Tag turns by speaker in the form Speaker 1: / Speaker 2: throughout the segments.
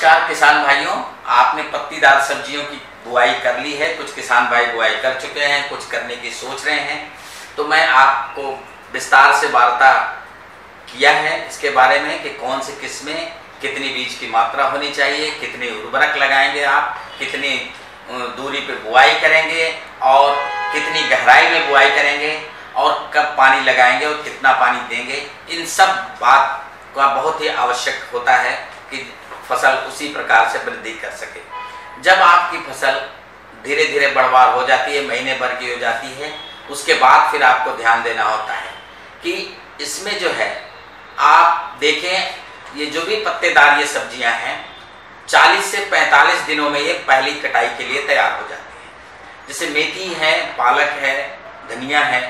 Speaker 1: नमस्कार किसान भाइयों, आपने पत्तीदार सब्जियों की बुआई कर ली है। कुछ किसान भाई बुआई कर चुके हैं, कुछ करने की सोच रहे हैं। तो मैं आपको विस्तार से वार्ता किया है इसके बारे में कि कौन सी किस्में, कितनी बीज की मात्रा होनी चाहिए, कितने उर्वरक लगाएंगे आप, कितनी दूरी पे बुआई करेंगे और कितनी गहराई में बुआई करेंगे और कब पानी लगाएंगे और कितना पानी देंगे। इन सब बात का बहुत ही आवश्यक होता है कि फसल उसी प्रकार से वृद्धि कर सके। जब आपकी फसल धीरे धीरे बढ़वार हो जाती है, महीने भर की हो जाती है, उसके बाद फिर आपको ध्यान देना होता है कि इसमें जो है आप देखें, ये जो भी पत्तेदार ये सब्जियां हैं 40 से 45 दिनों में ये पहली कटाई के लिए तैयार हो जाती है। जैसे मेथी है, पालक है, धनिया है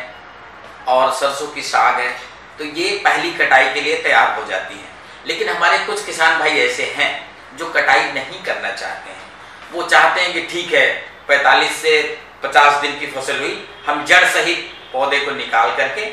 Speaker 1: और सरसों की साग है, तो ये पहली कटाई के लिए तैयार हो जाती है। लेकिन हमारे कुछ किसान भाई ऐसे हैं जो कटाई नहीं करना चाहते हैं। वो चाहते हैं कि ठीक है 45 से 50 दिन की फसल हुई, हम जड़ सहित पौधे को निकाल करके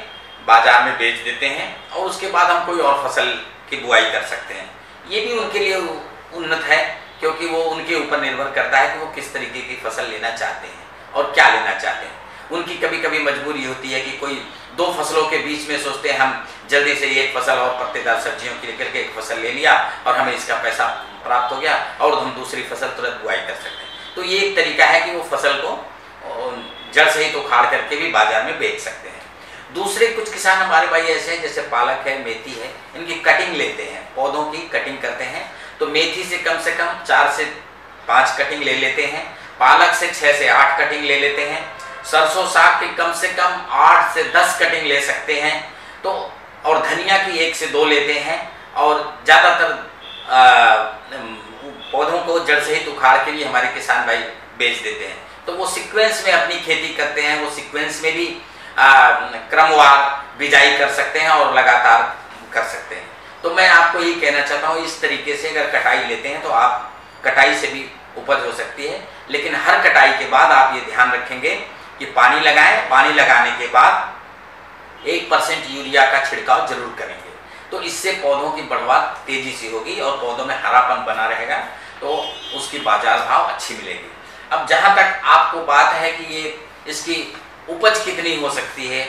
Speaker 1: बाजार में बेच देते हैं और उसके बाद हम कोई और फसल की बुआई कर सकते हैं। ये भी उनके लिए उन्नत है, क्योंकि वो उनके ऊपर निर्भर करता है कि वो किस तरीके की फसल लेना चाहते हैं और क्या लेना चाहते हैं। उनकी कभी कभी मजबूरी होती है कि कोई दो फसलों के बीच में सोचते हैं हम जल्दी से एक फसल और पत्तेदार सब्जियों की लेकर के एक फसल ले लिया और हमें इसका पैसा प्राप्त हो गया और हम दूसरी फसल तुरंत बुआई कर सकते हैं। तो ये एक तरीका है कि वो फसल को जड़ सहित उखाड़ करके भी बाजार में बेच सकते हैं। दूसरे कुछ किसान हमारे भाई ऐसे हैं, जैसे पालक है, मेथी है, इनकी कटिंग लेते हैं, पौधों की कटिंग करते हैं। तो मेथी से कम 4 से 5 कटिंग ले लेते हैं, पालक से 6 से 8 कटिंग ले लेते हैं, सरसों साग की कम से कम 8 से 10 कटिंग ले सकते हैं। तो और धनिया की 1 से 2 लेते हैं और ज़्यादातर पौधों को जड़ सहित उखाड़ के भी हमारे किसान भाई बेच देते हैं। तो वो सीक्वेंस में अपनी खेती करते हैं, वो सीक्वेंस में भी क्रमवार बिजाई कर सकते हैं और लगातार कर सकते हैं। तो मैं आपको ये कहना चाहता हूँ, इस तरीके से अगर कटाई लेते हैं तो आप कटाई से भी उपज हो सकती है। लेकिन हर कटाई के बाद आप ये ध्यान रखेंगे कि पानी लगाएं, पानी लगाने के बाद 1% यूरिया का छिड़काव जरूर करेंगे। तो इससे पौधों की बढ़वार तेजी से होगी और पौधों में हरापन बना रहेगा, तो उसकी बाजार भाव अच्छी मिलेगी। अब जहाँ तक आपको बात है कि ये इसकी उपज कितनी हो सकती है,